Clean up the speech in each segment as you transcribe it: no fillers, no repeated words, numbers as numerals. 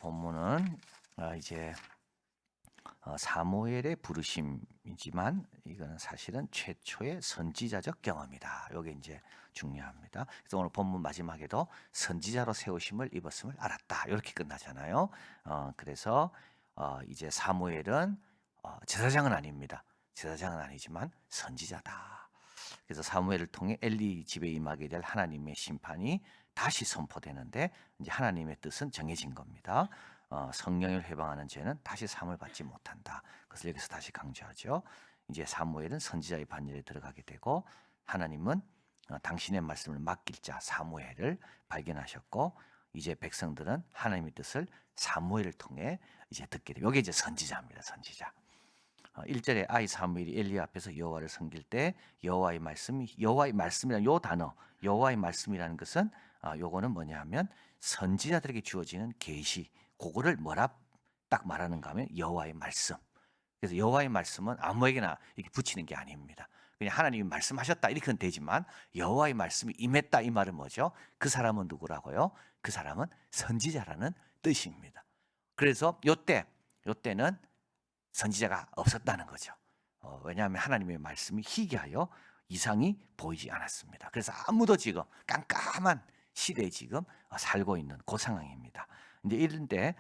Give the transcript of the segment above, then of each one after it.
본문은 이제 사무엘의 부르심이지만 이거는 사실은 최초의 선지자적 경험이다. 이게 이제 중요합니다. 그래서 오늘 본문 마지막에도 선지자로 세우심을 입었음을 알았다. 이렇게 끝나잖아요. 그래서 이제 사무엘은 제사장은 아닙니다. 제사장은 아니지만 선지자다. 그래서 사무엘을 통해 엘리 집에 임하게 될 하나님의 심판이 다시 선포되는데 이제 하나님의 뜻은 정해진 겁니다. 성령을 회방하는 죄는 다시 사함을 받지 못한다. 그것을 여기서 다시 강조하죠. 이제 사무엘은 선지자의 반열에 들어가게 되고 하나님은 당신의 말씀을 맡길 자 사무엘을 발견하셨고 이제 백성들은 하나님의 뜻을 사무엘을 통해 이제 듣게 돼요. 이게 이제 선지자입니다. 선지자. 1절에 아이 사무엘이 엘리 앞에서 여호와를 섬길 때 여호와의 말씀이라는 요 단어 여호와의 말씀이라는 것은 요거는 뭐냐 하면 선지자들에게 주어지는 계시 그거를 뭐라 딱 말하는가 하면 여호와의 말씀. 그래서 여호와의 말씀은 아무에게나 이렇게 붙이는 게 아닙니다. 그냥 하나님이 말씀하셨다 이렇게는 되지만 여호와의 말씀이 임했다 이 말은 뭐죠? 그 사람은 누구라고요? 그 사람은 선지자라는 뜻입니다. 그래서 요때는 선지자가 없었다는 거죠. 왜냐하면 하나님의 말씀이 희귀하여 이상이 보이지 않았습니다. 그래서 아무도 지금 깜깜한 시대에 지금 살고 있는 그 상황입니다. 이제 이런데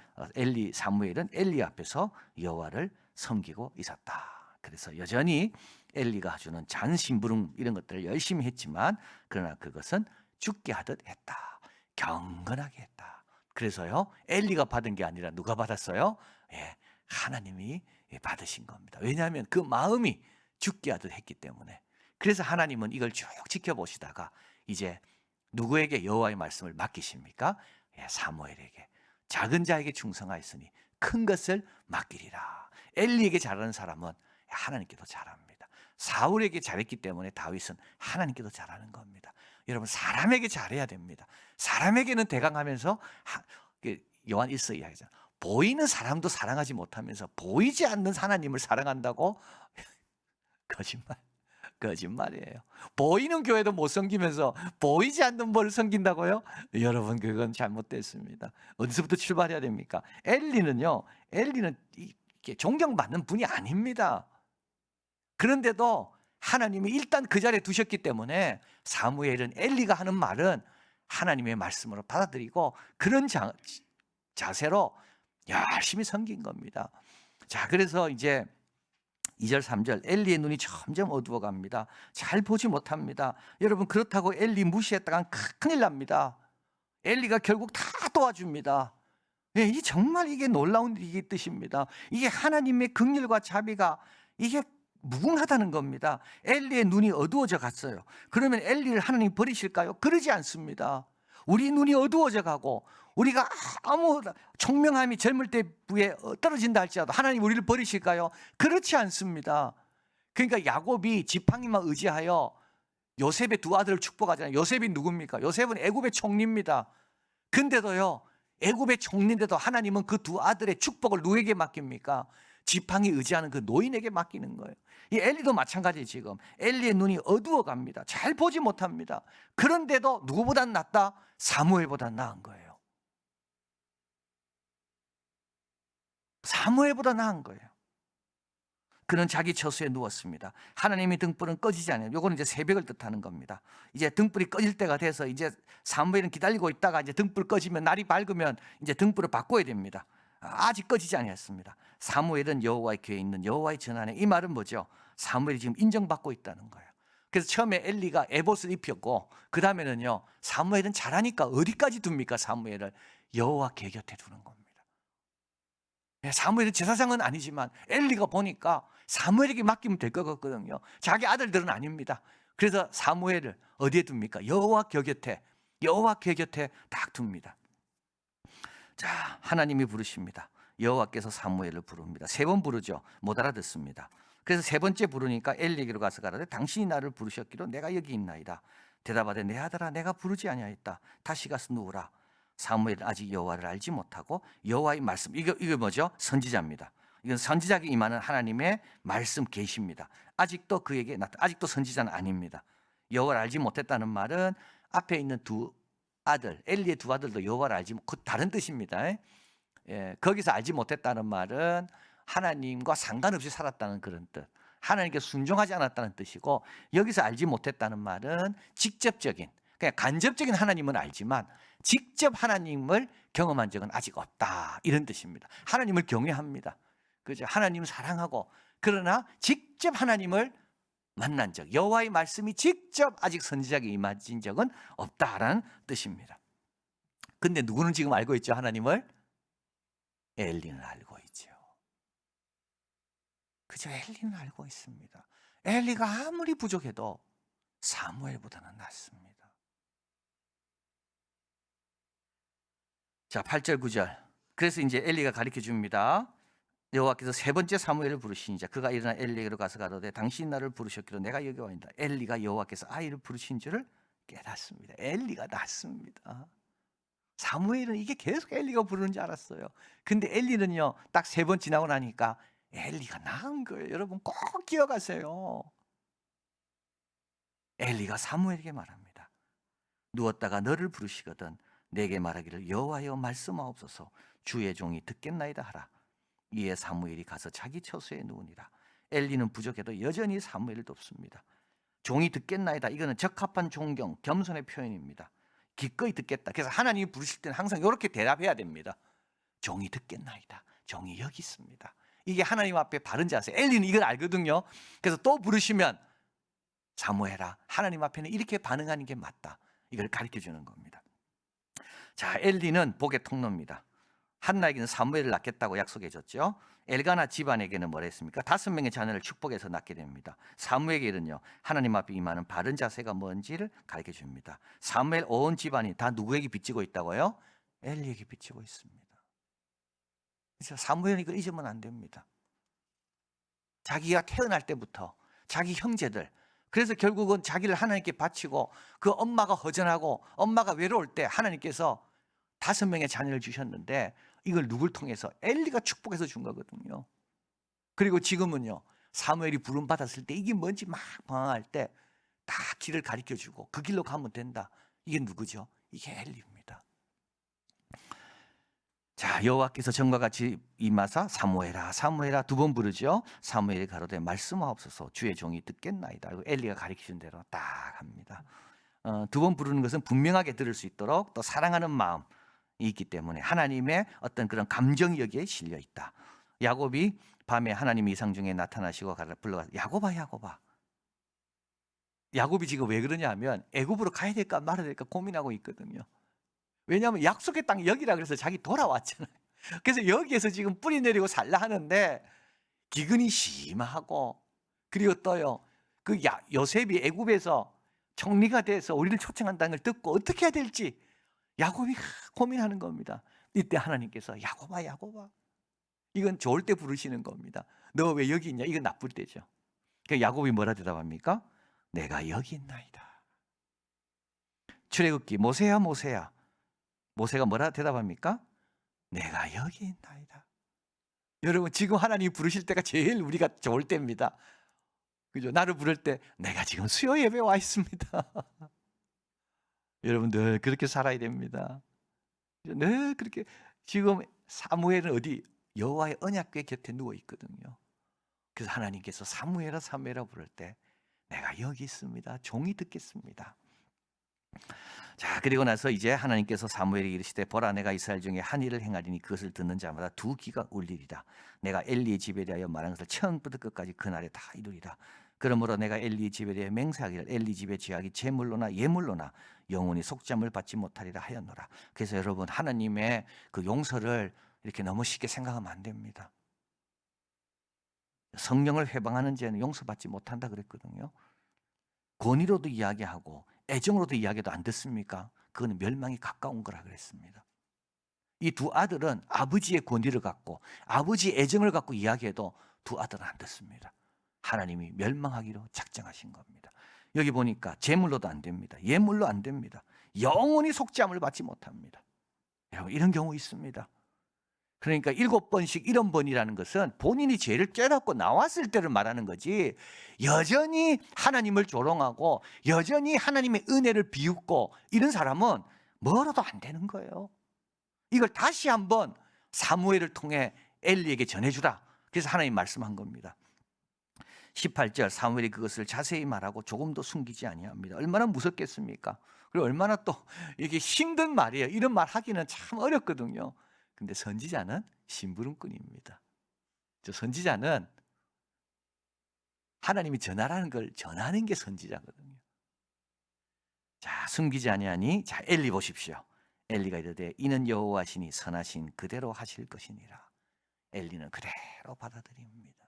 사무엘은 엘리 앞에서 여호와를 섬기고 있었다. 그래서 여전히 엘리가 주는 잔심부름 이런 것들을 열심히 했지만 그러나 그것은 죽게 하듯 했다. 경건하게 했다. 그래서요 엘리가 받은 게 아니라 누가 받았어요? 하나님이 받으신 겁니다. 왜냐하면 그 마음이 죽게 하듯 했기 때문에. 그래서 하나님은 이걸 쭉 지켜보시다가 이제 누구에게 여호와의 말씀을 맡기십니까? 사무엘에게. 작은 자에게 충성하였으니 큰 것을 맡기리라. 엘리에게 잘하는 사람은 하나님께도 잘합니다. 사울에게 잘했기 때문에 다윗은 하나님께도 잘하는 겁니다. 여러분 사람에게 잘해야 됩니다. 사람에게는 대강하면서 요한 1서 이야기잖아요. 보이는 사람도 사랑하지 못하면서 보이지 않는 하나님을 사랑한다고? 거짓말이에요. 보이는 교회도 못 섬기면서 보이지 않는 뭘 섬긴다고요? 여러분 그건 잘못됐습니다. 어디서부터 출발해야 됩니까? 엘리는 이렇게 존경받는 분이 아닙니다. 그런데도 하나님이 일단 그 자리에 두셨기 때문에 사무엘은 엘리가 하는 말은 하나님의 말씀으로 받아들이고 그런 자세로 열심히 섬긴 겁니다. 자, 그래서 이제 2절 3절 엘리의 눈이 점점 어두워 갑니다. 잘 보지 못합니다. 여러분 그렇다고 엘리 무시했다간 큰일 납니다. 엘리가 결국 다 도와줍니다. 정말 이게 놀라운 일이 뜻입니다. 이게 하나님의 긍휼과 자비가 이게 무궁하다는 겁니다. 엘리의 눈이 어두워져 갔어요. 그러면 엘리를 하나님 버리실까요? 그러지 않습니다. 우리 눈이 어두워져 가고 우리가 아무 총명함이 젊을 때에 떨어진다 할지라도 하나님 우리를 버리실까요? 그렇지 않습니다. 그러니까 야곱이 지팡이만 의지하여 요셉의 두 아들을 축복하잖아요. 요셉이 누굽니까? 요셉은 애굽의 총리입니다. 근데도요 애굽의 총리인데도 하나님은 그 두 아들의 축복을 누구에게 맡깁니까? 지팡이 의지하는 그 노인에게 맡기는 거예요. 이 엘리도 마찬가지. 지금 엘리의 눈이 어두워 갑니다. 잘 보지 못합니다. 그런데도 누구보다 낫다? 사무엘보다 나은 거예요. 사무엘보다 나은 거예요. 그는 자기 처소에 누웠습니다. 하나님의 등불은 꺼지지 않아요. 이거는 이제 새벽을 뜻하는 겁니다. 이제 등불이 꺼질 때가 돼서 이제 사무엘은 기다리고 있다가 이제 등불 꺼지면 날이 밝으면 이제 등불을 바꿔야 됩니다. 아직 꺼지지 않았습니다. 사무엘은 여호와의 궤에 있는 여호와의 전안에. 이 말은 뭐죠? 사무엘이 지금 인정받고 있다는 거예요. 그래서 처음에 엘리가 에봇을 입혔고 그 다음에는요 사무엘은 잘하니까 어디까지 둡니까? 사무엘을 여호와 궤 곁에 두는 겁니다. 사무엘은 제사장은 아니지만 엘리가 보니까 사무엘에게 맡기면 될 것 같거든요. 자기 아들들은 아닙니다. 그래서 사무엘을 어디에 둡니까? 여호와 궤 곁에 딱 둡니다. 자, 하나님이 부르십니다. 여호와께서 사무엘을 부릅니다. 3번 부르죠. 못 알아듣습니다. 그래서 3번째 부르니까 엘리에게로 가서 가라되 당신이 나를 부르셨기로 내가 여기 있나이다. 대답하되 내 아들아 내가 부르지 아니하였다. 다시 가서 누우라. 사무엘은 아직 여호와를 알지 못하고 여호와의 말씀 이거 뭐죠? 선지자입니다. 이건 선지자에게 임하는 하나님의 말씀 계시입니다. 아직도 그에게 아직도 선지자는 아닙니다. 여호와를 알지 못했다는 말은 앞에 있는 두 아들 엘리의 두 아들도 여호와를 알지 못 다른 뜻입니다. 거기서 알지 못했다는 말은 하나님과 상관없이 살았다는 그런 뜻. 하나님께 순종하지 않았다는 뜻이고, 여기서 알지 못했다는 말은 직접적인, 그냥 간접적인 하나님은 알지만 직접 하나님을 경험한 적은 아직 없다, 이런 뜻입니다. 하나님을 경외합니다. 그죠? 하나님을 사랑하고, 그러나 직접 하나님을 만난 적, 여호와의 말씀이 직접 아직 선지자에게 임하신 적은 없다라는 뜻입니다. 근데 누구는 지금 알고 있죠? 하나님을? 엘리는 알고 있죠. 그죠? 엘리는 알고 있습니다. 엘리가 아무리 부족해도 사무엘보다는 낫습니다. 자, 8절 9절. 그래서 이제 엘리가 가르쳐 줍니다. 여호와께서 세 번째 사무엘을 부르시니 자 그가 일어나 엘리에게로 가서 가로되 당신이 나를 부르셨기로 내가 여기 와 있다. 엘리가 여호와께서 아이를 부르신 줄을 깨닫습니다. 엘리가 낫습니다. 사무엘은 이게 계속 엘리가 부르는 줄 알았어요. 근데 엘리는요, 딱 세 번 지나고 나니까 엘리가 나은 거예요. 여러분 꼭 기억하세요. 엘리가 사무엘에게 말합니다. 누웠다가 너를 부르시거든 내게 말하기를 여호와여 말씀하옵소서 주의 종이 듣겠나이다 하라. 이에 사무엘이 가서 자기 처소에 누우니라. 엘리는 부족해도 여전히 사무엘을 돕습니다. 종이 듣겠나이다. 이거는 적합한 존경, 겸손의 표현입니다. 기꺼이 듣겠다. 그래서 하나님이 부르실 때는 항상 이렇게 대답해야 됩니다. 종이 듣겠나이다. 종이 여기 있습니다. 이게 하나님 앞에 바른 자세. 엘리는 이걸 알거든요. 그래서 또 부르시면 사무엘아, 하나님 앞에는 이렇게 반응하는 게 맞다. 이걸 가르쳐 주는 겁니다. 자, 엘리는 복의 통로입니다. 한나에게는 사무엘을 낳겠다고 약속해 줬죠. 엘가나 집안에게는 뭐라 했습니까? 5명의 자녀를 축복해서 낳게 됩니다. 사무엘에게는요, 하나님 앞에 임하는 바른 자세가 뭔지를 가르쳐 줍니다. 사무엘 온 집안이 다 누구에게 빚지고 있다고요? 엘리에게 빚지고 있습니다. 그래서 사무엘은 이걸 잊으면 안 됩니다. 자기가 태어날 때부터 자기 형제들, 그래서 결국은 자기를 하나님께 바치고 그 엄마가 허전하고 엄마가 외로울 때 하나님께서 5명의 자녀를 주셨는데 이걸 누굴 통해서? 엘리가 축복해서 준 거거든요. 그리고 지금은요, 사무엘이 부름 받았을 때 이게 뭔지 막 방황할 때 다 길을 가르쳐 주고 그 길로 가면 된다. 이게 누구죠? 이게 엘리입니다. 자, 여호와께서 전과 같이 임하사 사무엘아 사무엘아 2번 부르죠. 사무엘이 가로되 말씀하옵소서 주의 종이 듣겠나이다. 그리고 엘리가 가르치신 대로 딱 합니다. 2번 부르는 것은 분명하게 들을 수 있도록 또 사랑하는 마음이 있기 때문에 하나님의 어떤 그런 감정이 여기에 실려 있다. 야곱이 밤에 하나님 이상 중에 나타나시고 불러가서 야곱아 야곱아. 야곱이 지금 왜 그러냐 하면 애굽으로 가야 될까 말아야 될까 고민하고 있거든요. 왜냐하면 약속의 땅이 여기라 그래서 자기 돌아왔잖아요. 그래서 여기에서 지금 뿌리 내리고 살라 하는데 기근이 심하고, 그리고 또요, 그 요셉이 애굽에서 총리가 돼서 우리를 초청한다는 걸 듣고 어떻게 해야 될지 야곱이 고민하는 겁니다. 이때 하나님께서 야곱아 야곱아, 이건 좋을 때 부르시는 겁니다. 너 왜 여기 있냐? 이건 나쁠 때죠. 그러니까 야곱이 뭐라 대답합니까? 내가 여기 있나이다. 출애굽기 모세야 모세야. 모세가 뭐라 대답합니까? 내가 여기 있나이다. 여러분 지금 하나님이 부르실 때가 제일 우리가 좋을 때입니다. 그죠? 나를 부를 때 내가 지금 수요 예배에 와 있습니다. 여러분 늘 그렇게 살아야 됩니다. 늘 그렇게. 지금 사무엘은 어디? 여호와의 언약궤 곁에 누워 있거든요. 그래서 하나님께서 사무엘아 사무엘아 부를 때 내가 여기 있습니다. 종이 듣겠습니다. 자, 그리고 나서 이제 하나님께서 사무엘에게 이르시되 보라 내가 이스라엘 중에 한 일을 행하리니 그것을 듣는 자마다 2 귀가 울리리라. 내가 엘리의 집에 대하여 말한 것을 처음부터 끝까지 그날에 다 이루리라. 그러므로 내가 엘리의 집에 대해 맹세하기를 엘리 집의 죄악이 제물로나 예물로나 영원히 속죄함을 받지 못하리라 하였노라. 그래서 여러분 하나님의 그 용서를 이렇게 너무 쉽게 생각하면 안 됩니다. 성령을 회방하는 죄는 용서받지 못한다 그랬거든요. 권위로도 이야기하고 애정으로도 이야기도 안 듣습니까? 그건 멸망이 가까운 거라 그랬습니다. 이 2 아들은 아버지의 권위를 갖고 아버지의 애정을 갖고 이야기해도 2 아들은 안 듣습니다. 하나님이 멸망하기로 작정하신 겁니다. 여기 보니까 제물로도 안 됩니다. 예물로 안 됩니다. 영원히 속죄함을 받지 못합니다. 여러분 이런 경우 있습니다. 그러니까 7번씩 이런 번이라는 것은 본인이 죄를 깨닫고 나왔을 때를 말하는 거지, 여전히 하나님을 조롱하고 여전히 하나님의 은혜를 비웃고 이런 사람은 멀어도 안 되는 거예요. 이걸 다시 한번 사무엘을 통해 엘리에게 전해주라. 그래서 하나님 말씀한 겁니다. 18절 사무엘이 그것을 자세히 말하고 조금도 숨기지 아니합니다. 얼마나 무섭겠습니까? 그리고 얼마나 또 이게 힘든 말이에요. 이런 말 하기는 참 어렵거든요. 근데 선지자는 심부름꾼입니다. 저 선지자는 하나님이 전하라는 걸 전하는 게 선지자거든요. 자, 숨기지 아니하니 자 엘리 보십시오. 엘리가 이르되 이는 여호와시니 선하신 그대로 하실 것이니라. 엘리는 그대로 받아들입니다.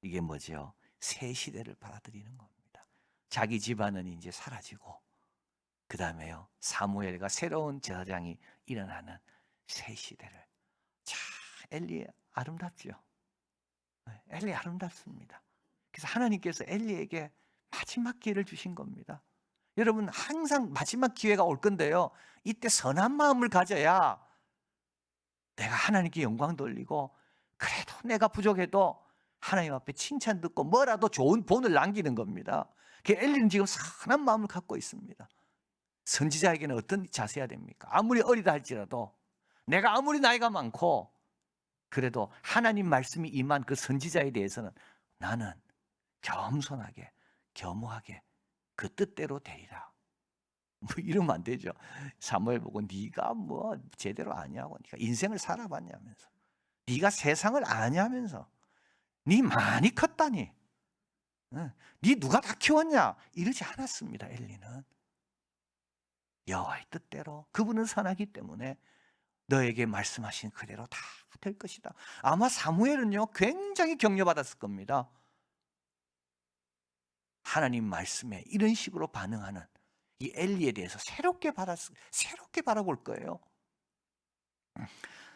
이게 뭐죠? 새 시대를 받아들이는 겁니다. 자기 집안은 이제 사라지고 그 다음에요 사무엘과 새로운 제사장이 일어나는 새 시대를. 자, 엘리 아름답죠. 엘리 아름답습니다. 그래서 하나님께서 엘리에게 마지막 기회를 주신 겁니다. 여러분 항상 마지막 기회가 올 건데요. 이때 선한 마음을 가져야 내가 하나님께 영광 돌리고 그래도 내가 부족해도 하나님 앞에 칭찬 듣고 뭐라도 좋은 본을 남기는 겁니다. 엘리는 지금 선한 마음을 갖고 있습니다. 선지자에게는 어떤 자세가 됩니까? 아무리 어리다 할지라도 내가 아무리 나이가 많고 그래도 하나님 말씀이 임한 그 선지자에 대해서는 나는 겸손하게 겸허하게 그 뜻대로 되리라. 뭐 이러면 안 되죠. 사무엘 보고 네가 뭐 제대로 아냐고, 네가 인생을 살아봤냐면서, 네가 세상을 아냐면서, 네 많이 컸다니, 네 누가 다 키웠냐 이러지 않았습니다. 엘리는 여호와의 뜻대로 그분은 선하기 때문에 너에게 말씀하신 그대로 다 될 것이다. 아마 사무엘은요 굉장히 격려받았을 겁니다. 하나님 말씀에 이런 식으로 반응하는 이 엘리에 대해서 새롭게 바라볼 거예요.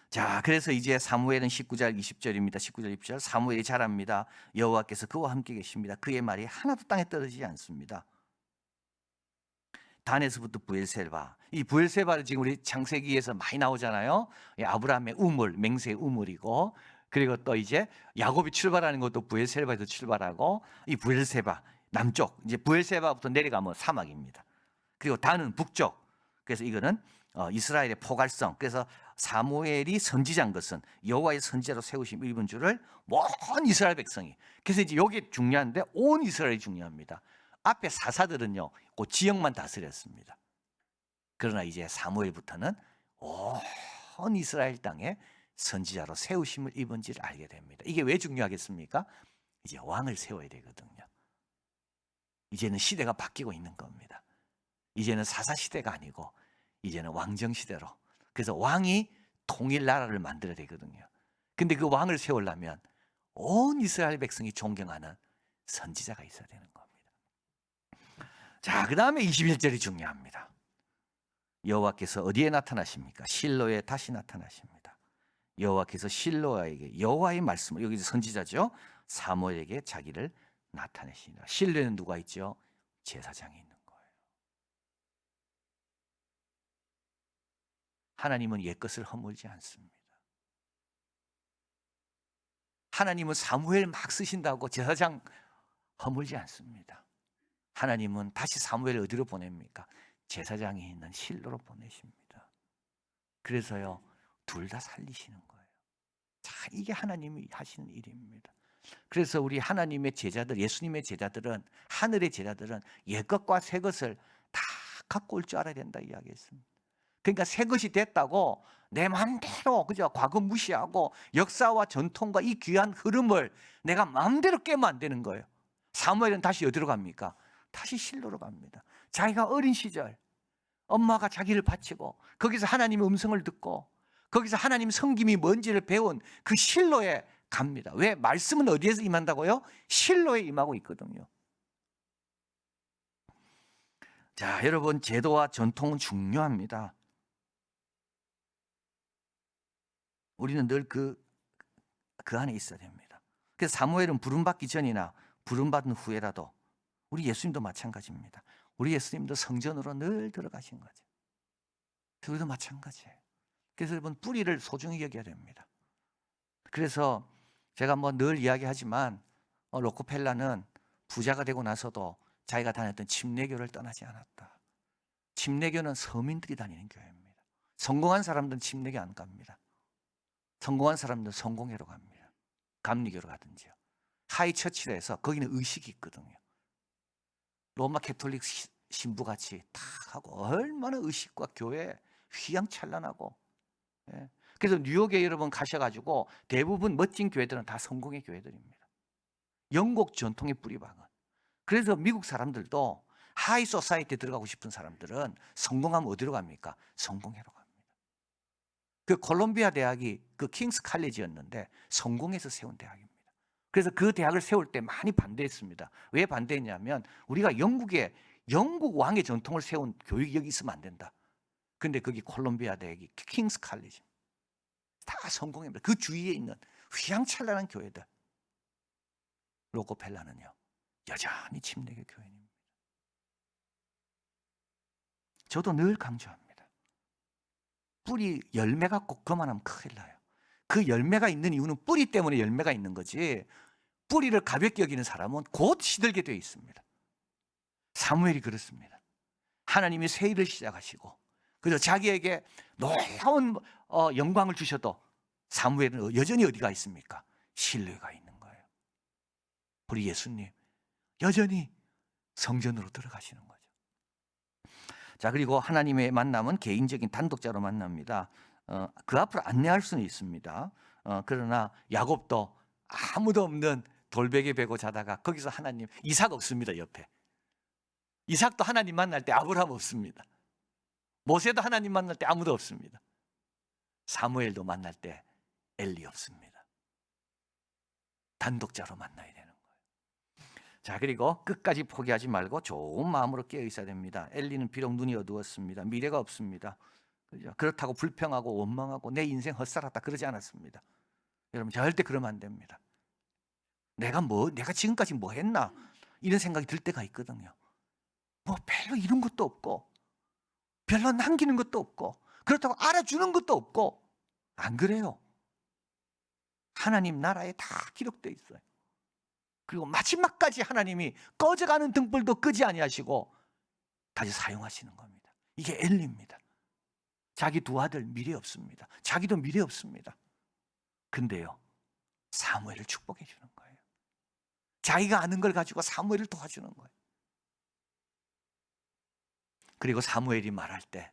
자, 그래서 이제 사무엘은 19절 20절입니다. 19절 20절 사무엘이 자랍니다. 여호와께서 그와 함께 계십니다. 그의 말이 하나도 땅에 떨어지지 않습니다. 단에서부터 부엘세바. 이 부엘세바는 지금 우리 창세기에서 많이 나오잖아요. 아브라함의 우물, 맹세의 우물이고, 그리고 또 이제 야곱이 출발하는 것도 부엘세바에서 출발하고, 이 부엘세바 남쪽, 이제 부엘세바부터 내려가면 사막입니다. 그리고 단은 북쪽. 그래서 이거는 이스라엘의 포괄성. 그래서 사무엘이 선지자인 것은 여호와의 선지자로 세우신 일본 줄을 온 이스라엘 백성이. 그래서 이제 여기 중요한데 온 이스라엘이 중요합니다. 앞에 사사들은요, 그 지역만 다스렸습니다. 그러나 이제 사무엘부터는 온 이스라엘 땅에 선지자로 세우심을 입은지를 알게 됩니다. 이게 왜 중요하겠습니까? 이제 왕을 세워야 되거든요. 이제는 시대가 바뀌고 있는 겁니다. 이제는 사사 시대가 아니고 이제는 왕정 시대로. 그래서 왕이 통일 나라를 만들어야 되거든요. 근데 그 왕을 세우려면 온 이스라엘 백성이 존경하는 선지자가 있어야 되는 겁니다. 자, 그 다음에 21절이 중요합니다. 여호와께서 어디에 나타나십니까? 실로에 다시 나타나십니다. 여호와께서 실로에게 여호와의 말씀을, 여기 선지자죠, 사무엘에게 자기를 나타내십니다. 실로에는 누가 있죠? 제사장이 있는 거예요. 하나님은 옛것을 허물지 않습니다. 하나님은 사무엘 막 쓰신다고 제사장 허물지 않습니다. 하나님은 다시 사무엘을 어디로 보냅니까? 제사장이 있는 실로로 보내십니다. 그래서요, 둘 다 살리시는 거예요. 자, 이게 하나님이 하시는 일입니다. 그래서 우리 하나님의 제자들, 예수님의 제자들은, 하늘의 제자들은 옛것과 새것을 다 갖고 올 줄 알아야 된다 이야기했습니다. 그러니까 새것이 됐다고 내 마음대로, 그죠? 과거 무시하고 역사와 전통과 이 귀한 흐름을 내가 마음대로 깨면 안 되는 거예요. 사무엘은 다시 어디로 갑니까? 다시 실로로 갑니다. 자기가 어린 시절 엄마가 자기를 바치고 거기서 하나님의 음성을 듣고 거기서 하나님 섬김이 뭔지를 배운 그 실로에 갑니다. 왜? 말씀은 어디에서 임한다고요? 실로에 임하고 있거든요. 자, 여러분, 제도와 전통은 중요합니다. 우리는 늘 그 안에 있어야 됩니다. 그래서 사무엘은 부름받기 전이나 부름받은 후에라도 우리 예수님도 마찬가지입니다. 우리 예수님도 성전으로 늘 들어가신 거죠. 그것도 마찬가지예요. 그래서 여러분, 뿌리를 소중히 여겨야 됩니다. 그래서 제가 뭐 늘 이야기하지만 로코펠라는 부자가 되고 나서도 자기가 다녔던 침례교를 떠나지 않았다. 침례교는 서민들이 다니는 교회입니다. 성공한 사람들은 침례교 안 갑니다. 성공한 사람들은 성공회로 갑니다. 감리교로 가든지요. 하이처치에서 거기는 의식이 있거든요. 로마 캐톨릭 신부같이 탁 하고 얼마나 의식과 교회 휘황찬란하고. 예. 그래서 뉴욕에 여러분 가셔가지고 대부분 멋진 교회들은 다 성공의 교회들입니다. 영국 전통의 뿌리박은. 그래서 미국 사람들도 하이 소사이티에 들어가고 싶은 사람들은 성공하면 어디로 갑니까? 성공회로 갑니다. 그 콜롬비아 대학이 그 킹스 칼리지였는데 성공해서 세운 대학입니다. 그래서 그 대학을 세울 때 많이 반대했습니다. 왜 반대했냐면 우리가 영국 왕의 전통을 세운 교육이 여기 있으면 안 된다. 근데 거기 콜롬비아 대학이 킹스 칼리지. 다 성공입니다. 그 주위에 있는 휘황찬란한 교회들. 로코펠라는요, 여전히 침례교 교회입니다. 저도 늘 강조합니다. 뿌리 열매가 꼭 그만하면 큰일 나요. 그 열매가 있는 이유는 뿌리 때문에 열매가 있는 거지, 뿌리를 가볍게 여기는 사람은 곧 시들게 되어 있습니다. 사무엘이 그렇습니다. 하나님이 새 일을 시작하시고 그래서 자기에게 놀라운 영광을 주셔도 사무엘은 여전히 어디가 있습니까? 신뢰가 있는 거예요. 우리 예수님 여전히 성전으로 들어가시는 거죠. 자, 그리고 하나님의 만남은 개인적인 단독자로 만납니다. 그 앞으로 안내할 수는 있습니다. 그러나 야곱도 아무도 없는 돌베개 베고 자다가 거기서 하나님, 이삭 없습니다. 옆에 이삭도 하나님 만날 때 아브라함 없습니다. 모세도 하나님 만날 때 아무도 없습니다. 사무엘도 만날 때 엘리 없습니다. 단독자로 만나야 되는 거예요. 자, 그리고 끝까지 포기하지 말고 좋은 마음으로 깨어 있어야 됩니다. 엘리는 비록 눈이 어두웠습니다. 미래가 없습니다. 그죠? 그렇다고 불평하고 원망하고 내 인생 헛살았다 그러지 않았습니다. 여러분 절대 그러면 안 됩니다. 내가 지금까지 뭐 했나 이런 생각이 들 때가 있거든요. 뭐 별로 이런 것도 없고 별로 남기는 것도 없고 그렇다고 알아주는 것도 없고 안 그래요. 하나님 나라에 다 기록되어 있어요. 그리고 마지막까지 하나님이 꺼져가는 등불도 끄지 아니하시고 다시 사용하시는 겁니다. 이게 엘리입니다. 자기 두 아들 미래 없습니다. 자기도 미래 없습니다. 근데요, 사무엘을 축복해 주는 거예요. 자기가 아는 걸 가지고 사무엘을 도와주는 거예요. 그리고 사무엘이 말할 때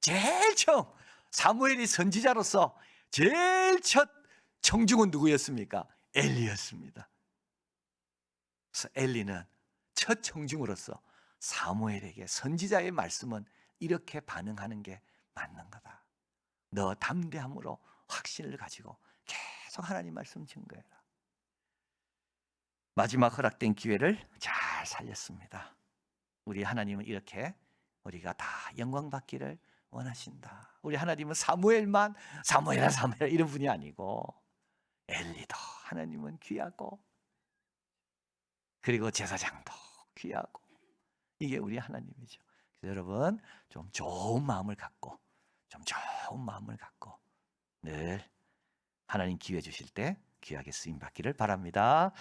제일 처음 사무엘이 선지자로서 제일 첫 청중은 누구였습니까? 엘리였습니다. 그래서 엘리는 첫 청중으로서 사무엘에게 선지자의 말씀은 이렇게 반응하는 게 맞는 거다. 너 담대함으로 확신을 가지고 계속 하나님 말씀 증거해라. 마지막 허락된 기회를 잘 살렸습니다. 우리 하나님은 이렇게 우리가 다 영광 받기를 원하신다. 우리 하나님은 사무엘만 사무엘아 이런 분이 아니고 엘리도 하나님은 귀하고 그리고 제사장도 귀하고 이게 우리 하나님이죠. 그래서 여러분 좀 좋은 마음을 갖고 늘 하나님 기회 주실 때 귀하게 쓰임 받기를 바랍니다.